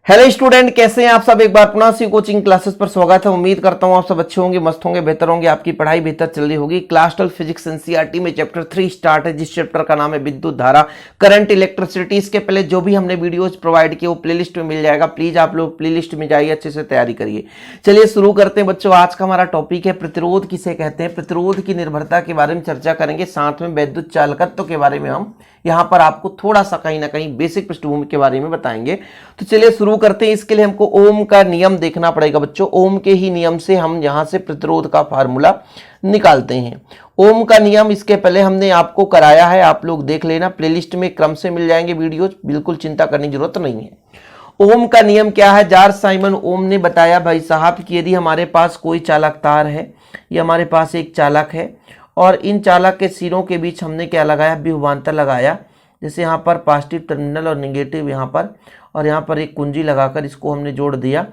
Hello student, कैसे हैं आप सब। एक बार पुनः सी कोचिंग क्लासेस पर स्वागत है। उम्मीद करता हूं आप सब अच्छे होंगे, मस्त होंगे, बेहतर होंगे, आपकी पढ़ाई बेहतर चल रही होगी। क्लास 12 फिजिक्स एनसीईआरटी में चैप्टर 3 स्टार्ट है, जिस चैप्टर का नाम है विद्युत धारा, करंट, इलेक्ट्रिसिटी। इसके पहले जो भी हमने वीडियोज प्रोवाइड किए वो प्लेलिस्ट में मिल जाएगा। प्लीज आप लोग प्लेलिस्ट में जाइए, अच्छे से तैयारी करिए। चलिए शुरू करते हैं बच्चों। आज का हमारा टॉपिक है प्रतिरोध किसे कहते हैं। प्रतिरोध की निर्भरता के बारे में चर्चा करेंगे, साथ में विद्युत चालकत्व के बारे में हम यहां पर आपको थोड़ा सा कहीं ना कहीं बेसिक पृष्ठभूमि के बारे में बताएंगे। तो चलिए शुरू करते हैं। इसके लिए हमको ओम का नियम देखना पड़ेगा बच्चों। ओम के ही नियम से हम यहां से प्रतिरोध का फार्मूला निकालते हैं। ओम का नियम इसके पहले हमने आपको कराया है, आप लोग देख लेना, प्लेलिस्ट में क्रम से मिल जाएंगे वीडियोज, बिल्कुल चिंता करने की जरूरत नहीं है। ओम का नियम क्या है? जॉर्ज साइमन ओम ने बताया भाई साहब कि यदि हमारे पास कोई चालक तार है, ये हमारे पास एक चालक है और इन चालक के सिरों के बीच हमने क्या लगाया? विभवांतर लगाया। जैसे यहाँ पर पॉजिटिव टर्मिनल और नेगेटिव यहाँ पर, और यहाँ पर एक कुंजी लगाकर इसको हमने जोड़ दिया।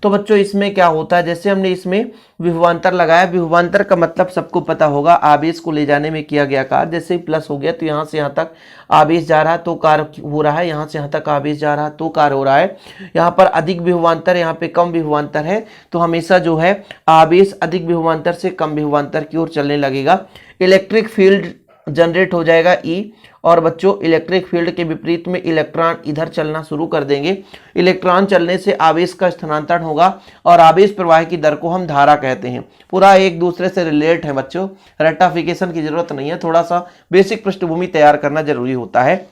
तो बच्चों इसमें क्या होता है? जैसे हमने इसमें विभवांतर लगाया, विभवांतर का मतलब सबको पता होगा, आवेश को ले जाने में किया गया कार्य। जैसे ही प्लस हो गया तो यहाँ से यहाँ तक आवेश जा रहा है तो कार्य हो रहा है, यहाँ से यहाँ तक आवेश जा रहा है तो कार्य हो रहा है। यहाँ पर अधिक विभवांतर, यहाँ पे कम विभवांतर है, तो हमेशा जो है आवेश अधिक विभवांतर से कम विभवांतर की ओर चलने लगेगा। इलेक्ट्रिक फील्ड जनरेट हो जाएगा E, और बच्चों इलेक्ट्रिक फील्ड के विपरीत में इलेक्ट्रॉन इधर चलना शुरू कर देंगे। इलेक्ट्रॉन चलने से आवेश का स्थानांतरण होगा और आवेश प्रवाह की दर को हम धारा कहते हैं। पूरा एक दूसरे से रिलेट है बच्चों, रेक्टिफिकेशन की जरूरत नहीं है, थोड़ा सा बेसिक पृष्ठभूमि तैयार करना जरूरी होता है।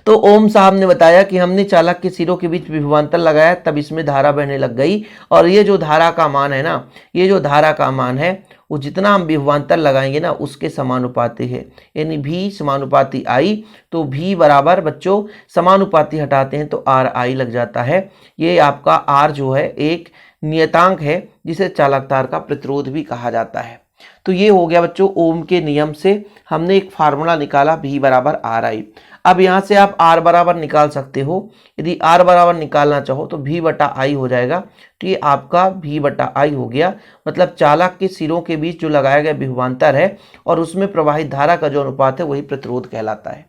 तो ओम साहब ने बताया कि हमने चालक के सिरों के बीच विभवांतर लगाया, तब इसमें धारा बहने लग गई। और ये जो धारा का मान है ना, ये जो धारा का मान है वो जितना हम विभवांतर लगाएंगे ना उसके समानुपाती है, यानी V समानुपाती I। तो V बराबर बच्चों समानुपाती हटाते हैं तो RI लग जाता है। ये आपका R जो है एक नियतांक है जिसे चालक तार का प्रतिरोध भी कहा जाता है। तो ये हो गया बच्चों ओम के नियम से हमने एक फार्मूला निकाला, V बराबर RI। अब यहाँ से आप R बराबर निकाल सकते हो। यदि R बराबर निकालना चाहो तो V बटा I हो जाएगा। तो ये आपका V बटा I हो गया, मतलब चालक के सिरों के बीच जो लगाया गया विभवांतर है और उसमें प्रवाहित धारा का जो अनुपात है वही प्रतिरोध कहलाता है।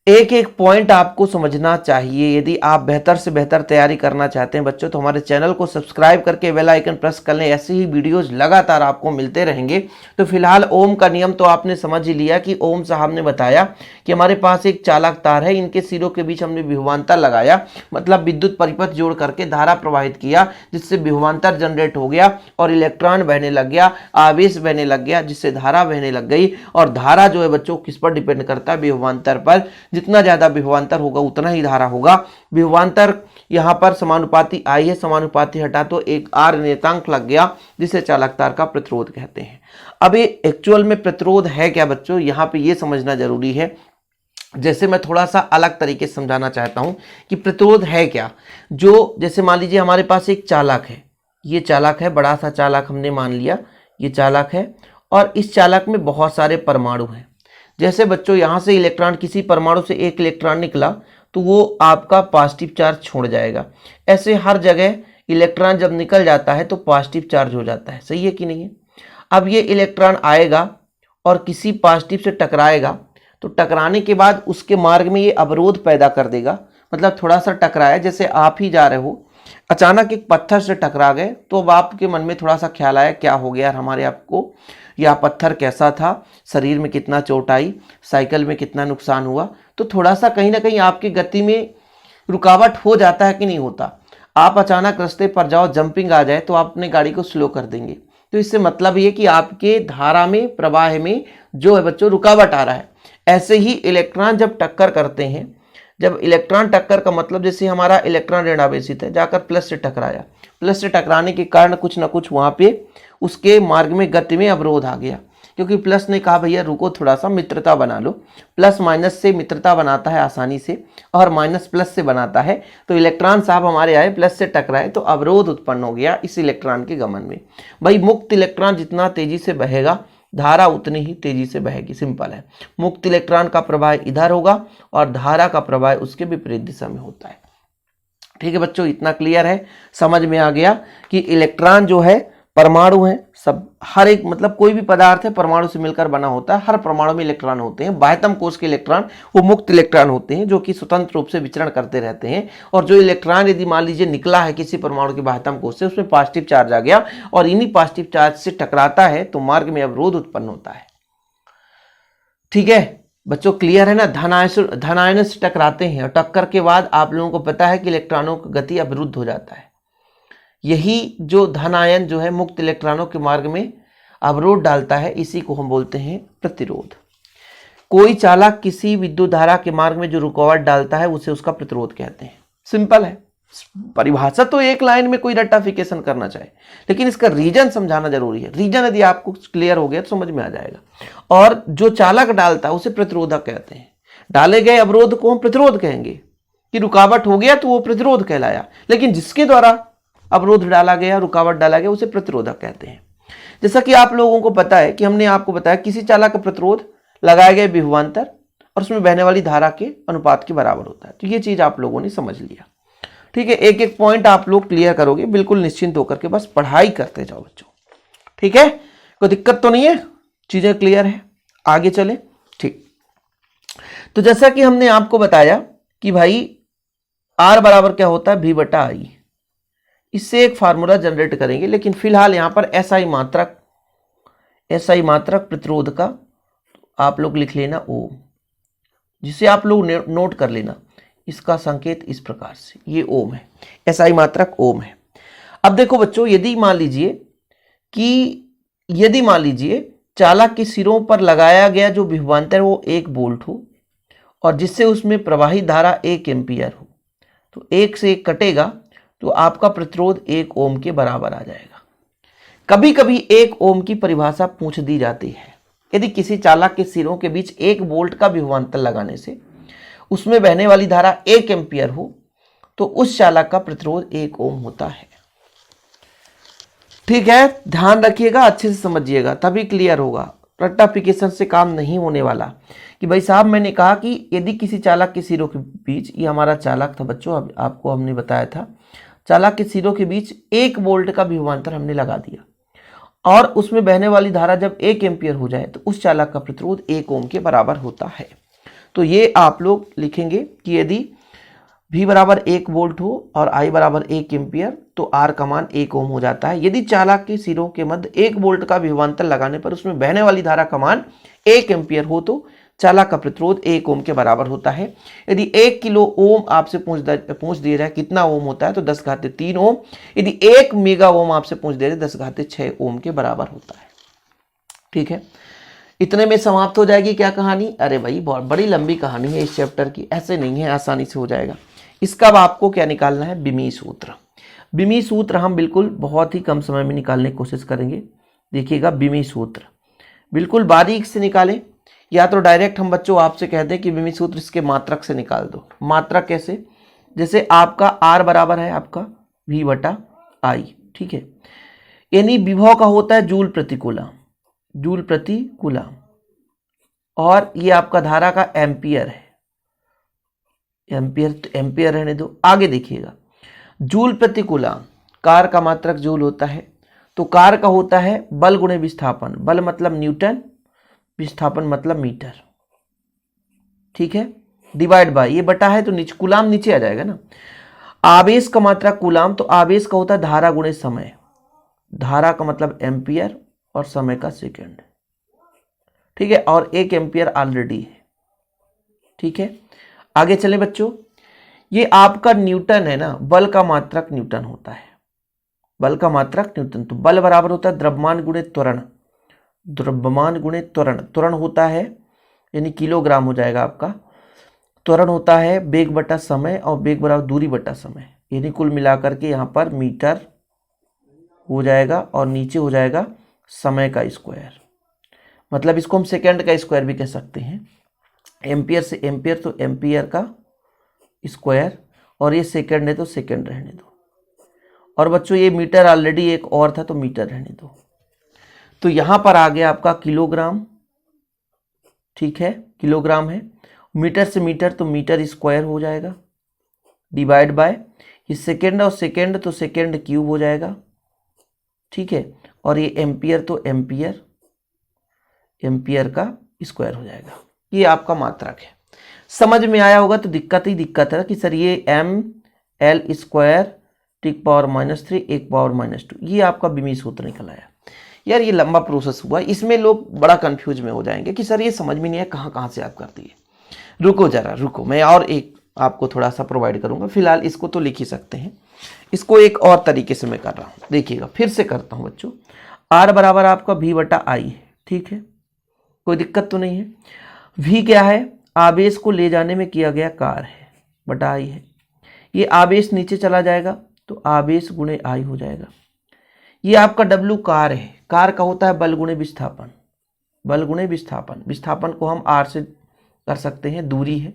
एक एक पॉइंट आपको समझना चाहिए। यदि आप बेहतर से बेहतर तैयारी करना चाहते हैं बच्चों तो हमारे चैनल को सब्सक्राइब करके बेल आइकन प्रेस कर लें, ऐसे ही वीडियोज लगातार आपको मिलते रहेंगे। तो फिलहाल ओम का नियम तो आपने समझ ही लिया कि ओम साहब ने बताया कि हमारे पास एक चालक तार है, इनके सिरों के बीच हमने विभवांतर लगाया, मतलब विद्युत परिपथ जोड़ करके धारा प्रवाहित किया, जिससे विभवांतर जनरेट हो गया और इलेक्ट्रॉन बहने लग गया, आवेश बहने लग गया, जिससे धारा बहने लग गई। और धारा जो है बच्चों किस पर डिपेंड करता है? विभवांतर पर। जितना ज्यादा विभवांतर होगा उतना ही धारा होगा। विभवांतर यहां पर समानुपाती I है, समानुपाती हटा तो एक R नियतांक लग गया, जिसे चालक तार का प्रतिरोध कहते हैं। अब ये एक्चुअल में प्रतिरोध है क्या बच्चों, यहां पे ये समझना जरूरी है। जैसे मैं थोड़ा सा अलग तरीके से समझाना चाहता हूं कि प्रतिरोध है क्या। जो जैसे मान लीजिए हमारे पास एक चालक है, ये चालक है, बड़ा सा चालक हमने मान लिया, ये चालक है और इस चालक में बहुत सारे परमाणु हैं। जैसे बच्चों यहाँ से इलेक्ट्रॉन, किसी परमाणु से एक इलेक्ट्रॉन निकला तो वो आपका पॉजिटिव चार्ज छोड़ जाएगा। ऐसे हर जगह इलेक्ट्रॉन जब निकल जाता है तो पॉजिटिव चार्ज हो जाता है, सही है कि नहीं है? अब ये इलेक्ट्रॉन आएगा और किसी पॉजिटिव से टकराएगा, तो टकराने के बाद उसके मार्ग में ये अवरोध पैदा कर देगा। मतलब थोड़ा सा टकराया, जैसे आप ही जा रहे हो, अचानक एक पत्थर से टकरा गए, तो अब आपके मन में थोड़ा सा ख्याल आया क्या हो गया हमारे आपको, या पत्थर कैसा था, शरीर में कितना चोट आई, साइकिल में कितना नुकसान हुआ। तो थोड़ा सा कहीं ना कहीं आपकी गति में रुकावट हो जाता है कि नहीं होता? आप अचानक रास्ते पर जाओ, जंपिंग आ जाए तो आप अपने गाड़ी को स्लो कर देंगे। तो इससे मतलब ये कि आपके धारा में, प्रवाह में जो है बच्चों रुकावट आ रहा है। ऐसे ही इलेक्ट्रॉन जब टक्कर करते हैं, जब इलेक्ट्रॉन टक्कर का मतलब जैसे हमारा इलेक्ट्रॉन ऋणावेशित है, जाकर प्लस से टकराया, प्लस से टकराने के कारण कुछ ना कुछ वहां पे उसके मार्ग में, गति में अवरोध आ गया, क्योंकि प्लस ने कहा भैया रुको, थोड़ा सा मित्रता बना लो। प्लस माइनस से मित्रता बनाता है आसानी से, और माइनस प्लस से बनाता है। तो इलेक्ट्रॉन साहब हमारे आए, प्लस से टकराए तो अवरोध उत्पन्न हो गया इस इलेक्ट्रॉन के गमन में। भाई मुक्त इलेक्ट्रॉन जितना तेजी से बहेगा, धारा उतनी ही तेजी से बहेगी, सिंपल है। मुक्त इलेक्ट्रॉन का प्रवाह इधर होगा और धारा का प्रवाह उसके विपरीत दिशा में होता है। ठीक है बच्चों, इतना क्लियर है, समझ में आ गया कि इलेक्ट्रॉन जो है परमाणु हैं सब, हर एक मतलब कोई भी पदार्थ है परमाणु से मिलकर बना होता है। हर परमाणु में इलेक्ट्रॉन होते हैं। बाह्यतम कोश के इलेक्ट्रॉन वो मुक्त इलेक्ट्रॉन होते हैं जो कि स्वतंत्र रूप से विचरण करते रहते हैं। और जो इलेक्ट्रॉन यदि मान लीजिए निकला है किसी परमाणु के बाह्यतम कोश से, उसमें पॉजिटिव चार्ज आ गया और इन्हीं पॉजिटिव चार्ज से टकराता है तो मार्ग में अवरोध उत्पन्न होता है। ठीक है बच्चों, क्लियर है ना। धनायन से टकराते हैं और टक्कर के बाद आप लोगों को पता है कि इलेक्ट्रॉनों की गति अवरुद्ध हो जाता है। यही जो धनायन जो है मुक्त इलेक्ट्रॉनों के मार्ग में अवरोध डालता है, इसी को हम बोलते हैं प्रतिरोध। कोई चालक किसी विद्युत धारा के मार्ग में जो रुकावट डालता है उसे उसका प्रतिरोध कहते हैं। सिंपल है, परिभाषा तो एक लाइन में कोई रट्टाफिकेशन करना चाहे, लेकिन इसका रीजन समझाना जरूरी है। रीजन यदि आपको क्लियर हो गया तो समझ में आ जाएगा। और जो चालक डालता है उसे प्रतिरोधक कहते हैं। डाले गए अवरोध को हम प्रतिरोध कहेंगे कि रुकावट हो गया तो वो प्रतिरोध कहलाया, लेकिन जिसके द्वारा अवरोध डाला गया, रुकावट डाला गया, उसे प्रतिरोधक कहते हैं। जैसा कि आप लोगों को पता है कि हमने आपको बताया किसी चालक का प्रतिरोध लगाए गए विभवांतर और उसमें बहने वाली धारा के अनुपात के बराबर होता है। तो ये चीज आप लोगों ने समझ लिया। ठीक है, एक एक पॉइंट आप लोग क्लियर करोगे, बिल्कुल निश्चिंत होकर के बस पढ़ाई करते जाओ बच्चों। ठीक है, कोई दिक्कत तो नहीं है, चीजें क्लियर है, आगे चले। ठीक, तो जैसा कि हमने आपको बताया कि भाई आर बराबर क्या होता है, भी बटा आई। इससे एक फार्मूला जनरेट करेंगे, लेकिन फिलहाल यहां पर एसआई मात्रक प्रतिरोध का आप लोग लिख लेना ओम, जिसे आप लोग नोट कर लेना। इसका संकेत इस प्रकार से, ये ओम है, एसआई मात्रक ओम है। अब देखो बच्चों, यदि मान लीजिए चालक के सिरों पर लगाया गया जो विभवांतर वो 1 वोल्ट हो और जिससे उसमें प्रवाहित धारा 1 एम्पियर हो, तो 1 से 1 कटेगा तो आपका प्रतिरोध 1 ओम के बराबर आ जाएगा। कभी कभी 1 ओम की परिभाषा पूछ दी जाती है। यदि किसी चालक के सिरों के बीच 1 वोल्ट का विभवांतर लगाने से उसमें बहने वाली धारा 1 एम्पियर हो तो उस चालक का प्रतिरोध 1 ओम होता है। ठीक है, ध्यान रखिएगा, अच्छे से समझिएगा, तभी क्लियर होगा। रट्टाफिकेशन से काम नहीं होने वाला कि भाई साहब मैंने कहा कि यदि किसी चालक के सिरों के बीच, ये हमारा चालक था बच्चों, अब आपको हमने बताया था, चालक के सिरों के बीच 1 वोल्ट का विभवांतर हमने लगा दिया और उसमें बहने वाली धारा जब 1 एम्पियर हो जाए तो उस चालक का प्रतिरोध 1 ओम के बराबर होता है। तो ये आप लोग लिखेंगे कि यदि V बराबर 1 वोल्ट हो और I बराबर 1 एम्पियर तो R का मान 1 ओम हो जाता है। यदि चालक के सिरों के मध्य 1 वोल्ट का विभवांतर लगाने पर उसमें बहने वाली धारा का मान 1 एम्पियर हो तो चालक का प्रतिरोध 1 ओम के बराबर होता है। यदि 1 किलो ओम आपसे पूछ दिया जाए कितना ओम होता है तो 10⁻³ ओम। यदि 1 मेगा ओम आपसे पूछ दिया जाए 10�6 ओम के बराबर होता है। ठीक है, इतने में समाप्त हो जाएगी क्या कहानी? अरे भाई बहुत बड़ी लंबी कहानी है इस चैप्टर की, ऐसे नहीं है, आसानी से हो जाएगा। इसका अब आपको क्या निकालना है? बिमी सूत्र। बिमी सूत्र हम बिल्कुल बहुत ही कम समय में निकालने की कोशिश करेंगे। देखिएगा, बिमी सूत्र बिल्कुल बारीक से निकालें, या तो डायरेक्ट हम बच्चों आपसे कहते हैं कि बिमी सूत्र इसके मात्रक से निकाल दो। मात्रक कैसे? जैसे आपका आर बराबर है आपका V बटा आई, ठीक है, यानी विभव का होता है जूल प्रति कूलम, जूल प्रति कूलम, और ये आपका धारा का एम्पियर है, एम्पियर तो एम्पियर रहने दो। आगे देखिएगा, जूल प्रति कूलम, कार का मात्रक जूल होता है, तो कार का होता है बल गुणे विस्थापन, बल मतलब न्यूटन, विस्थापन मतलब मीटर, ठीक है, डिवाइड बाय, ये बटा है तो नीचे कूलम नीचे आ जाएगा ना। आवेश का मात्रक कूलम, तो आवेश का होता है धारा गुणे समय, धारा का मतलब एम्पियर और समय का सेकंड, ठीक है, और 1 एम्पियर ऑलरेडी है। ठीक है, आगे चले बच्चों, ये आपका न्यूटन है ना, बल का मात्रक न्यूटन होता है, बल का मात्रक न्यूटन, तो बल बराबर होता है द्रव्यमान गुणे त्वरण, द्रव्यमान गुणे त्वरण, त्वरण होता है यानी किलोग्राम हो जाएगा आपका, त्वरण होता है वेग बटा समय और वेग बराबर दूरी बटा समय, यानी कुल मिलाकर के यहाँ पर मीटर हो जाएगा और नीचे हो जाएगा समय का स्क्वायर, मतलब इसको हम सेकंड का स्क्वायर भी कह सकते हैं। एम्पियर से एम्पियर तो एम्पियर का स्क्वायर, और ये सेकंड है तो सेकंड रहने दो, और बच्चों ये मीटर ऑलरेडी एक और था तो मीटर रहने दो। तो यहां पर आ गया आपका किलोग्राम, ठीक है, किलोग्राम है, मीटर से मीटर तो मीटर स्क्वायर हो जाएगा, डिवाइड बाय ये सेकंड और सेकंड तो सेकंड क्यूब हो जाएगा, ठीक है, और ये एम्पियर तो एम्पियर का स्क्वायर हो जाएगा। ये आपका मात्रक है। समझ में आया होगा तो दिक्कत ही दिक्कत है कि सर ये ml स्क्वायर टिक पावर -3 1 पावर -2 ये आपका बिमी सूत्र निकल आया। यार ये लंबा प्रोसेस हुआ, इसमें लोग बड़ा कंफ्यूज में हो जाएंगे कि सर ये समझ में नहीं है कहाँ से आप करती है। रुको जरा रुको, मैं और एक आपको थोड़ा सा प्रोवाइड करूंगा। फिलहाल इसको तो लिख ही सकते हैं, इसको एक और तरीके से मैं कर रहा हूँ। देखिएगा फिर से करता हूँ बच्चों। r बराबर आपका v/i है, ठीक है, कोई दिक्कत तो नहीं है। v क्या है, आवेश को ले जाने में किया गया कार्य है, बटा i है। ये आवेश नीचे चला जाएगा तो आवेश गुणे i हो जाएगा। ये आपका w कार्य है, कार्य का होता है बल गुणे विस्थापन, बल गुणे विस्थापन। विस्थापन को हम r से कर सकते हैं, दूरी है,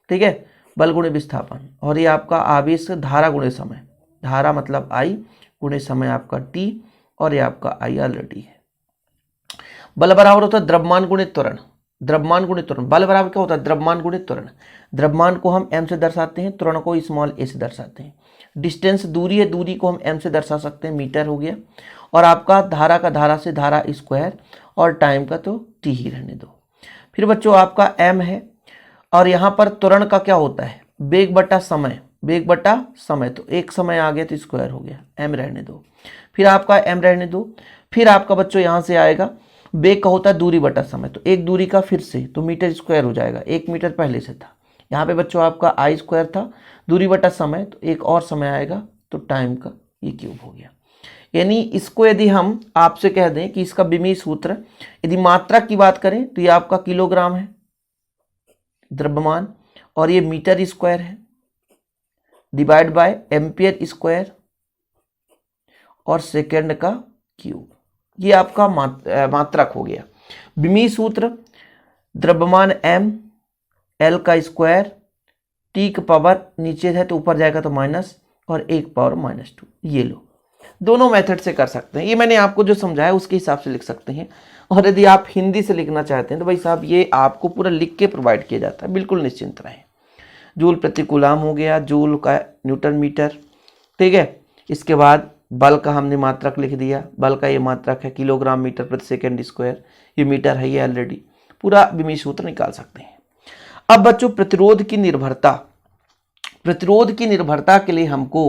ठीक है, बल गुणे विस्थापन। और ये आपका आवेश धारा गुणे समय, धारा मतलब i गुणे समय आपका t, और ये आपका i ऑलरेडी है। बल बराबर होता है द्रव्यमान गुणे त्वरण, द्रव्यमान गुणे त्वरण। बल बराबर क्या होता है, द्रव्यमान गुणे त्वरण। द्रव्यमान को हम m से दर्शाते हैं, त्वरण को स्मॉल a से दर्शाते हैं। डिस्टेंस दूरी है, दूरी को हम m से दर्शा सकते हैं, मीटर हो गया। और आपका धारा का धारा से धारा स्क्वायर, और टाइम का तो t ही रहने दो। फिर बच्चों आपका m है, और यहाँ पर त्वरण का क्या होता है, वेग बटा समय, वेग बटा समय। तो एक समय आ गया तो स्क्वायर हो गया, m रहने दो। फिर आपका m रहने दो। फिर आपका बच्चों यहाँ से आएगा, वेग का होता है दूरी बटा समय, तो एक दूरी का फिर से तो मीटर स्क्वायर हो जाएगा, 1 मीटर पहले से था। यहाँ पे बच्चों आपका i स्क्वायर था, दूरी बटा समय, तो एक और समय आएगा तो टाइम का ये क्यूब हो गया। यानी इसको यदि हम आपसे कह दें कि इसका बिमी सूत्र, यदि मात्रा की बात करें तो ये आपका किलोग्राम है द्रव्यमान, और ये मीटर स्क्वायर है, डिवाइड बाय एम्पियर स्क्वायर और सेकंड का क्यूब। ये आपका मात्रक हो गया। बिमी सूत्र द्रव्यमान m, l का स्क्वायर, t का पावर नीचे है तो ऊपर जाएगा तो माइनस, और 1 पावर -2। ये लो, दोनों मेथड से कर सकते हैं। ये मैंने आपको जो समझाया उसके हिसाब से लिख सकते हैं। और यदि आप हिंदी से लिखना चाहते हैं तो भाई साहब ये आपको पूरा लिख के प्रोवाइड किया जाता है, बिल्कुल निश्चिंत रहें। जूल प्रति कूलाम हो गया, जूल का न्यूटन मीटर, ठीक है। इसके बाद बल का हमने मात्रक लिख दिया, बल का ये मात्रक है किलोग्राम मीटर प्रति सेकंड स्क्वायर, ये मीटर है, ये ऑलरेडी पूरा बिमी सूत्र निकाल सकते हैं। अब बच्चों प्रतिरोध की निर्भरता, प्रतिरोध की निर्भरता के लिए हमको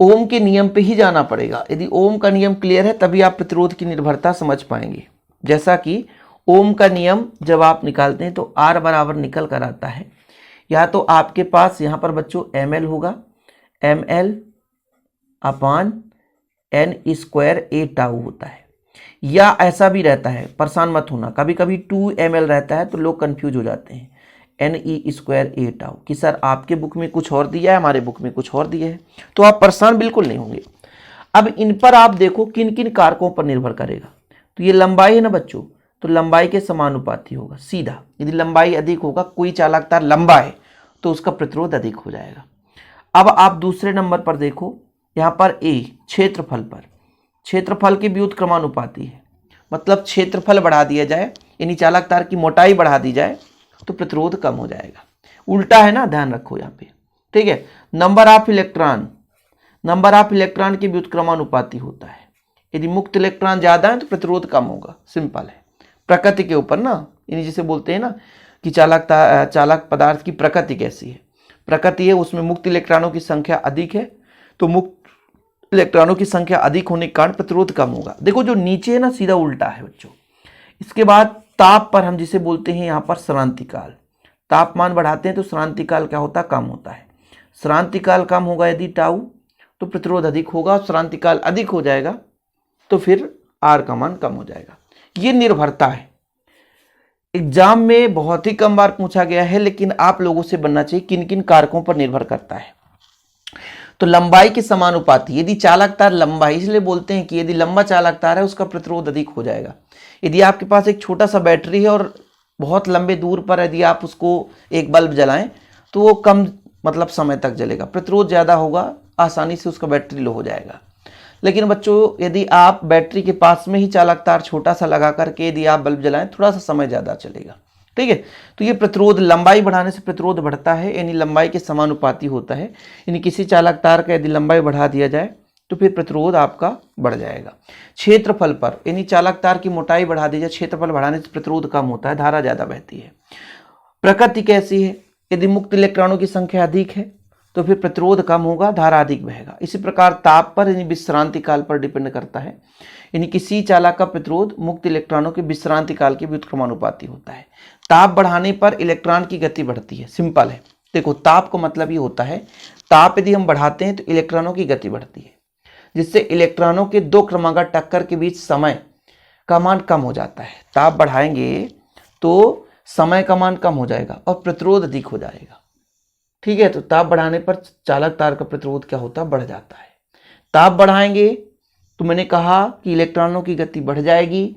ओम के नियम पे ही जाना पड़ेगा। यदि ओम का नियम क्लियर है तभी आप प्रतिरोध की निर्भरता समझ पाएंगे। जैसा कि ओम का नियम जब आप निकालते हैं तो R बराबर निकल कर आता है, या तो आपके पास यहाँ पर बच्चों ml होगा, ml upon n square a tau होता है, या ऐसा भी रहता है, परेशान मत होना, कभी कभी 2 ml रहता है तो लोग कंफ्यूज हो जाते हैं, NE स्क्वायर a टाउ, कि सर आपके बुक में कुछ और दिया है, हमारे बुक में कुछ और दिया है, तो आप परेशान बिल्कुल नहीं होंगे। अब इन पर आप देखो किन किन कारकों पर निर्भर करेगा। तो ये लंबाई है ना बच्चों, तो लंबाई के समानुपाती होगा सीधा। यदि लंबाई अधिक होगा, कोई चालक तार लंबा है तो उसका प्रतिरोध अधिक हो जाएगा। अब आप दूसरे नंबर पर देखो, यहाँ पर A क्षेत्रफल पर, क्षेत्रफल के व्युत्क्रमानुपाती है, मतलब क्षेत्रफल बढ़ा दिया जाए, यानी चालक तार की मोटाई बढ़ा दी जाए तो प्रतिरोध कम हो जाएगा। उल्टा है ना, ध्यान रखो यहाँ पे, ठीक है। Number of electron, number of electron के व्युत्क्रमानुपाती होता है, यदि मुक्त इलेक्ट्रॉन ज्यादा है तो प्रतिरोध कम होगा, सिंपल है। प्रकृति के ऊपर ना, यानी जिसे बोलते हैं ना कि चालक पदार्थ की प्रकृति कैसी है, प्रकृति है उसमें मुक्त इलेक्ट्रॉनों की संख्या अधिक है, तो मुक्त इलेक्ट्रॉनों की संख्या अधिक होने के कारण प्रतिरोध कम होगा। देखो जो नीचे है ना सीधा उल्टा है बच्चों। इसके बाद ताप पर हम जिसे बोलते हैं यहाँ पर श्रांतिकाल, तापमान बढ़ाते हैं तो श्रांतिकाल क्या होता है, कम होता है। श्रांतिकाल कम होगा यदि टाउ तो प्रतिरोध अधिक होगा, श्रांतिकाल अधिक हो जाएगा तो फिर आर का मान कम हो जाएगा। ये निर्भरता है, एग्जाम में बहुत ही कम बार पूछा गया है, लेकिन आप लोगों से बनना चाहिए किन किन कारकों पर निर्भर करता है। तो लंबाई के समानुपाती, यदि चालक तार लंबा है, इसलिए बोलते हैं कि यदि लंबा चालक तार है उसका प्रतिरोध अधिक हो जाएगा। यदि आपके पास एक छोटा सा बैटरी है और बहुत लंबे दूर पर यदि आप उसको एक बल्ब जलाएं तो वो कम मतलब समय तक जलेगा, प्रतिरोध ज़्यादा होगा, आसानी से उसका बैटरी लो हो जाएगा। लेकिन बच्चों यदि आप बैटरी के पास में ही चालक तार छोटा सा लगा करके यदि आप बल्ब जलाएं थोड़ा सा समय ज़्यादा चलेगा, ठीक है। तो ये प्रतिरोध लंबाई बढ़ाने से प्रतिरोध बढ़ता है, यानी लंबाई के समानुपाती होता है। यानी किसी चालक तार का यदि लंबाई बढ़ा दिया जाए तो फिर प्रतिरोध आपका बढ़ जाएगा। क्षेत्रफल पर यानी चालक तार की मोटाई बढ़ा दी जाए, क्षेत्रफल बढ़ाने से प्रतिरोध कम होता है, धारा ज्यादा बहती है। प्रकृति कैसी है, यदि मुक्त इलेक्ट्रॉनों की संख्या अधिक है तो फिर प्रतिरोध कम होगा, धारा अधिक बहेगा। इसी प्रकार ताप पर यानी विश्रांति काल पर डिपेंड करता है, यानी किसी चालक का प्रतिरोध मुक्त इलेक्ट्रॉनों के विश्रांति काल के व्युत्क्रमानुपाती होता है। ताप बढ़ाने पर इलेक्ट्रॉन की गति बढ़ती है, सिंपल है। देखो ताप का मतलब ये होता है, ताप यदि हम बढ़ाते हैं तो इलेक्ट्रॉनों की गति बढ़ती है, जिससे इलेक्ट्रॉनों के दो क्रमागत टक्कर के बीच समय का मान कम हो जाता है। ताप बढ़ाएंगे तो समय का मान कम हो जाएगा और प्रतिरोध अधिक हो जाएगा। ठीक है, तो ताप बढ़ाने पर चालक तार का प्रतिरोध क्या होता है, बढ़ जाता है। ताप बढ़ाएंगे तो मैंने कहा कि इलेक्ट्रॉनों की गति बढ़ जाएगी,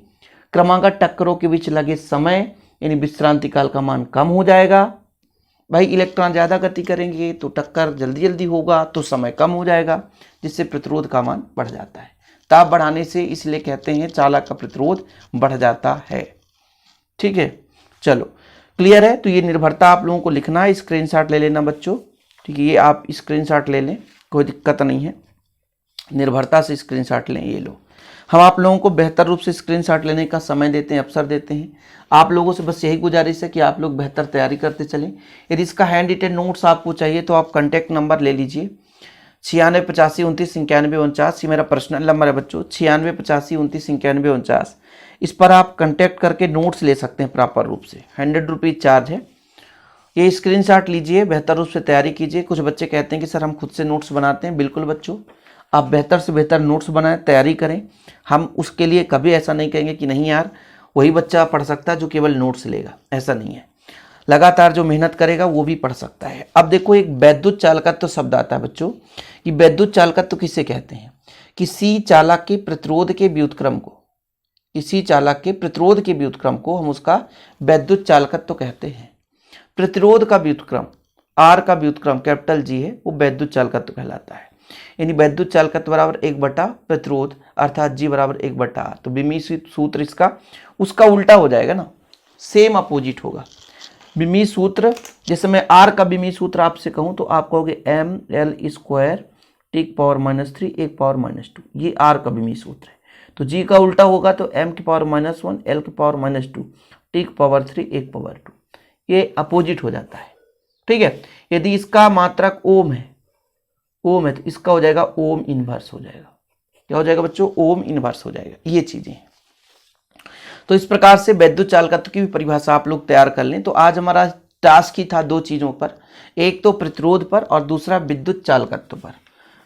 क्रमागत टक्करों के बीच लगे समय यानी विश्रांति काल का मान कम हो जाएगा। भाई इलेक्ट्रॉन ज़्यादा गति करेंगे तो टक्कर जल्दी जल्दी होगा तो समय कम हो जाएगा, जिससे प्रतिरोध का मान बढ़ जाता है। ताप बढ़ाने से इसलिए कहते हैं चालक का प्रतिरोध बढ़ जाता है। ठीक है, चलो क्लियर है। तो ये निर्भरता आप लोगों को लिखना है, स्क्रीनशॉट ले लेना बच्चों। ठीक है, ये आप स्क्रीनशॉट ले लें, कोई दिक्कत नहीं है, निर्भरता से स्क्रीनशॉट लें। ये लो, हम आप लोगों को बेहतर रूप से स्क्रीनशॉट लेने का समय देते हैं, अवसर देते हैं। आप लोगों से बस यही गुजारिश है कि आप लोग बेहतर तैयारी करते चलें। यदि इसका हैंड रिटेन नोट्स आपको चाहिए तो आप कॉन्टैक्ट नंबर ले लीजिए 9685299149। ये मेरा पर्सनल नंबर है बच्चों, 9685299149। इस पर आप कांटेक्ट करके नोट्स ले सकते हैं प्रॉपर रूप से। 100 रुपीज़ चार्ज है। ये स्क्रीनशॉट लीजिए, बेहतर रूप से तैयारी कीजिए। कुछ बच्चे कहते हैं कि सर हम खुद से नोट्स बनाते हैं। बिल्कुल बच्चों, आप बेहतर से बेहतर नोट्स बनाएं, तैयारी करें। हम उसके लिए कभी ऐसा नहीं कहेंगे कि नहीं यार वही बच्चा पढ़ सकता है जो केवल नोट्स लेगा, ऐसा नहीं है। लगातार जो मेहनत करेगा वो भी पढ़ सकता है। अब देखो, एक वैद्युत चालकत्व शब्द आता है बच्चों, कि वैद्युत चालकत्व किसे कहते हैं? किसी चालक के प्रतिरोध के व्युत्क्रम को, किसी चालक के प्रतिरोध के व्युत्क्रम को हम उसका वैद्युत चालकत्व कहते हैं। प्रतिरोध का व्युत्क्रम, आर का व्युत्क्रम कैपिटल जी है, वो वैद्युत चालकत्व कहलाता है। यानी वैद्युत चालकत्व बराबर 1 बटा प्रतिरोध, अर्थात जी बराबर 1 बटा आर। तो विमीय सूत्र इसका उसका उल्टा हो जाएगा ना, सेम अपोजिट होगा। विमीय सूत्र, जैसे मैं आर का विमीय सूत्र आपसे कहूं तो आप कहोगे ml² (10⁻³ 1⁻²). ये आर का विमीय सूत्र है। तो जी का उल्टा होगा तो m⁻⁻1 l⁻², (10⁻³ 1⁻²). ये अपोजिट हो जाता है। ठीक है, यदि इसका मात्रक ओम है तो इसका हो जाएगा ओम इनवर्स हो जाएगा। क्या हो जाएगा बच्चों? ओम इनवर्स हो जाएगा। ये चीजें हैं। तो इस प्रकार से वैद्युत चालकत्व की भी परिभाषा आप लोग तैयार कर लें। तो आज हमारा टास्क ही था 2 चीजों पर, एक तो प्रतिरोध पर और दूसरा विद्युत चालकत्व पर।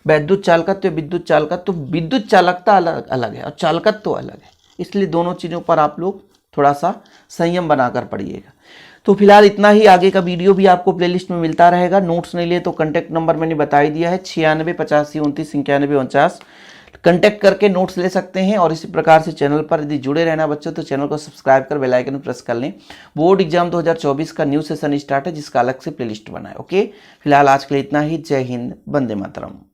वैद्युत चालकत्व, विद्युत चालकत्व, विद्युत चालकता अलग अलग है और चालकत्व अलग है, इसलिए दोनों चीजों पर आप लोग थोड़ा सा संयम बनाकर पढ़िएगा। तो फिलहाल इतना ही। आगे का वीडियो भी आपको प्लेलिस्ट में मिलता रहेगा। नोट्स नहीं लिए तो कांटेक्ट नंबर मैंने बता ही दिया है 9685299149। कांटेक्ट करके नोट्स ले सकते हैं। और इसी प्रकार से चैनल पर यदि जुड़े रहना बच्चों तो चैनल को सब्सक्राइब कर बेल आइकन प्रेस कर लें। बोर्ड एग्जाम 2024 का न्यू सेशन स्टार्ट है जिसका अलग से प्लेलिस्ट बना है। ओके, फिलहाल आज के लिए इतना ही। जय हिंद, वंदे मातरम।